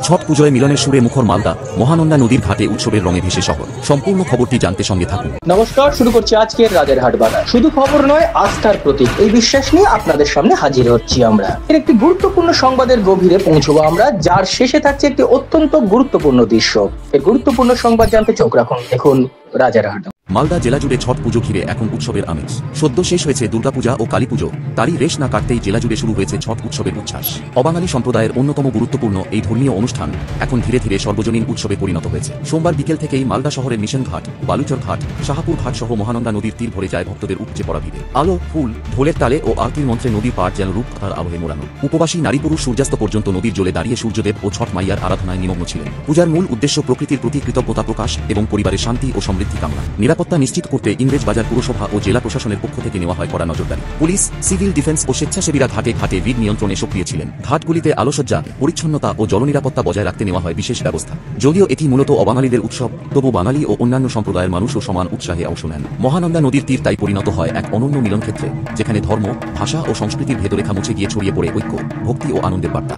ছট পুজোয় মিলনের সুরে মুখর মালদা, মহানন্দা নদীর ঘাটে উৎসবের রঙে ভেসে শহর। সম্পূর্ণ খবরটি জানতে সঙ্গে থাকুন। নমস্কার, শুরু করছি আজকের রাজারহাট বাজার। শুধু খবর নয়, আস্থার প্রতীক এই বিশ্বাস নিয়ে আপনাদের সামনে হাজির হচ্ছি আমরা। এর একটি গুরুত্বপূর্ণ সংবাদের গভীরে পৌঁছবো আমরা, যার শেষে থাকছে একটি অত্যন্ত গুরুত্বপূর্ণ দৃশ্য। এই গুরুত্বপূর্ণ সংবাদ জানতে চোখ রাখুন, দেখুন রাজারহাট। মালদা জেলা জুড়ে ছট পুজো ঘিরে এখন উৎসবের আমেজ। সদ্য শেষ হয়েছে দুর্গাপূজা ও কালী পুজো, তারই রেশ না কাটতেই জেলা জুড়ে শুরু হয়েছে ছট উৎসবের উচ্ছ্বাস। অবাঙালি সম্প্রদায়ের অন্যতম গুরুত্বপূর্ণ এই ধর্মীয় অনুষ্ঠান এখন ধীরে ধীরে সর্বজনীন উৎসবে পরিণত হয়েছে। সোমবার বিকেল থেকেই মালদা শহরের মিশন ঘাট, বালুচর ঘাট, শাহাপুর ঘাট সহ মহানন্দা নদীর তীর ভরে যায় ভক্তদের উপচে পড়া ভিড়ে। আলো, ফুল, ঢোলের তালে ও আরতির মন্ত্রে নদীর পাড় যেন রূপকথার আবহে মোড়ানো। উপবাসী নারী পুরুষ সূর্যাস্ত পর্যন্ত নদীর জলে দাঁড়িয়ে সূর্যদেব ও ছট মাইয়ার আরাধনায় নিমগ্ন ছিলেন। পূজার মূল উদ্দেশ্য প্রকৃতির প্রতি কৃতজ্ঞতা প্রকাশ এবং পরিবারের শান্তি ও সমৃদ্ধি কামনা। নিরাপত্তা নিশ্চিত করতে ইংরেজ বাজার পুরসভা ও জেলা প্রশাসনের পক্ষ থেকে নেওয়া হয় কড়া নজরদারি। পুলিশ, সিভিল ডিফেন্স ও স্বেচ্ছাসেবীরা ঘাটে ঘাটে ভিড় নিয়ন্ত্রণে সক্রিয় ছিলেন। ঘাটগুলিতে আলোসজ্জা, পরিচ্ছন্নতা ও জলনিরাপত্তা বজায় রাখতে নেওয়া হয় বিশেষ ব্যবস্থা। যদিও এটি মূলত অবাঙালিদের উৎসব, তবু বাঙালি ও অন্যান্য সম্প্রদায়ের মানুষও সমান উৎসাহে অংশ নেন। মহানন্দা নদীর তীর তাই পরিণত হয় এক অনন্য মিলন ক্ষেত্রে, যেখানে ধর্ম, ভাষা ও সংস্কৃতির ভেদরেখা মুছে গিয়ে ছড়িয়ে পড়ে ঐক্য, ভক্তি ও আনন্দের বার্তা।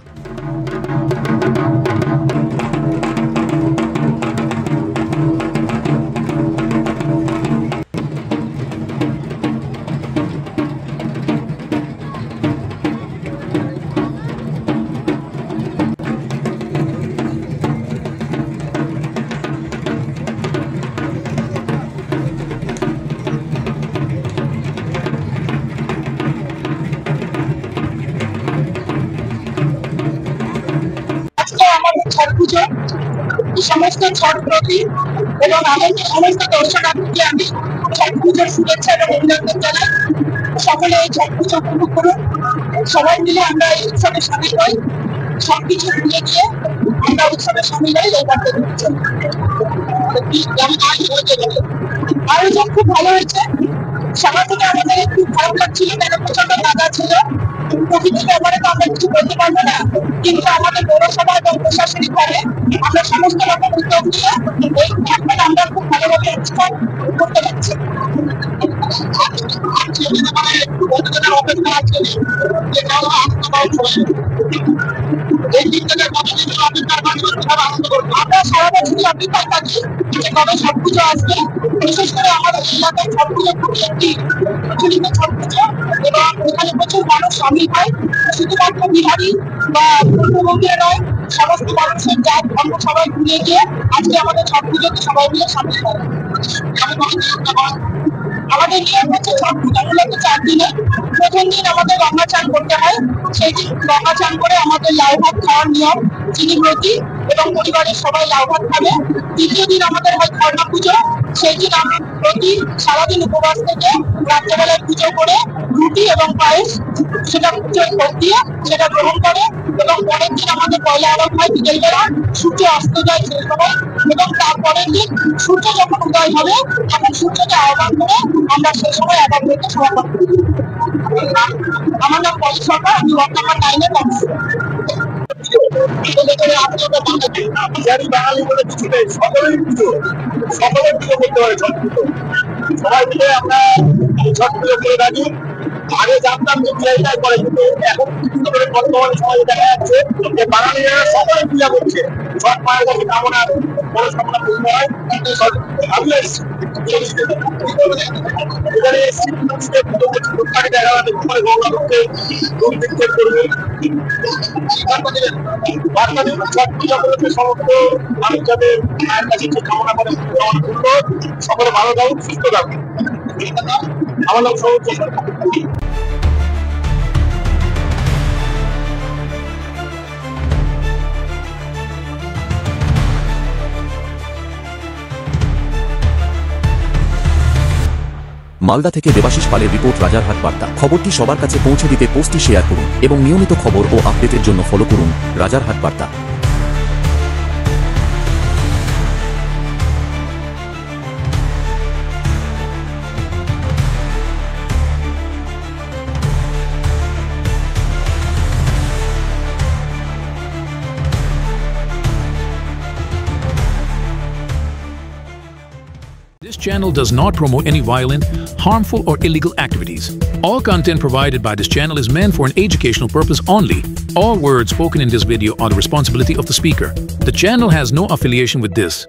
আমাদের ছট পুজো, সমস্ত ছট প্রতি এবং আমাদের সমস্ত দর্শনার্থীকে আমি ছট পুজোর শুভেচ্ছা এবং অভিনন্দন জানাই। সকলে এই ছট পুজো উপভোগ করুন। সবাই মিলে আমরা এই উৎসবে সামিল হই। সবকিছু ভুলে গিয়ে আমরা উৎসবে সামিল হই। আয়োজন খুব ভালো হয়েছে। সবার থেকে আমাদের একটু খারাপ লাগছিল, কেন প্রচন্ড বাধা ছিল। প্রকৃতির ব্যাপারে তো আমরা কিছু বলতে পারবো না, কিন্তু আমাদের পৌরসভা এবং প্রশাসনিক ভাবে আমরা সমস্ত রকম উদ্যোগ নিয়ে এই ক্যাম্পেইন আমরা খুব ভালোভাবে অনুষ্ঠান করতে পারছি। আমরা সারা বছরই অপেক্ষা থাকি যে কবে ছট পুজো আসবে। বিশেষ করে আমাদের এলাকায় ছট পুজো খুবই একটি প্রচলিত ছট পুজো এবং এখানে প্রচুর মানুষ সামিল হয়। শুধুমাত্র বিহারি বা পূর্ববঙ্গের নয়, সমস্ত মানুষের জাত ধর্ম সবাই ভুলে গিয়ে আজকে আমাদের ছট পুজোতে সবাই মিলে সামিল হয়। আমাদের নিয়ম হচ্ছে ছট পুজো মূলত 4 দিনে। প্রথম দিন আমাদের গঙ্গা চান করতে হয়। সেই দিন গঙ্গা চান করে আমাদের লাউ ভাত খাওয়ার নিয়ম, চিনি ব্রতী এবং পরিবারের সবাই লাউ ভাত খাবে। দ্বিতীয় দিন আমাদের হয় খরনা পুজো। সেই দিন আমরা প্রতি সারাদিন উপবাস থেকে রাত্রেবেলায় পুজো করে রুটি এবং পায়েস সেটা পুজোর ভোগ দিয়ে সেটা গ্রহণ করে। এবং পরের দিন আমাদের পয়লা আরব হয় বিকেলবেলা, সূর্য অস্ত যায় সেই সময়। এবং তারপরের দিন সূর্য যখন উদয় হবে তখন সূর্যকে আহ্বান করে আমরা সেই সময় আবার করতে সমাপন করি। আমার নাম পলি সরকার, আমি ওয়ার্ড নাম্বার 9-এর কাউন্সিলর। বাঙালি বলে কিছু নেই, সকলের পুজো করতে হয়। ছট পুজো সবাই মিলে আমরা ছট পুজো করে থাকি। আগে জানতাম যে বিহারিটাই করে, কিন্তু এখন বিভিন্ন করে বর্তমানে সমাজে দেখা যাচ্ছে যে বাঙালিরা সকলে পূজা করছে। ছট মায়ের কাছে কামনা মনস্কামনা পূর্ণ হয়। কিন্তু আমি এখানে গঙ্গা করতে করবে ছট পূজা করেছে। সমস্ত মানুষ যাতে মায়ের কাছে কামনা করে সকলে ভালো থাকুক, সুস্থ থাকুক। আমার নাম সৌরভ। মালদা থেকে দেবাশিস পালের রিপোর্ট, রাজারহাট বার্তা। খবরটি সবার কাছে পৌঁছে দিতে পোস্টটি শেয়ার করুন এবং নিয়মিত খবর ও আপডেটের জন্য ফলো করুন রাজারহাট বার্তা। This channel does not promote any violent, harmful, or illegal activities. All content provided by this channel is meant for an educational purpose only. All words spoken in this video are the responsibility of the speaker. The channel has no affiliation with this.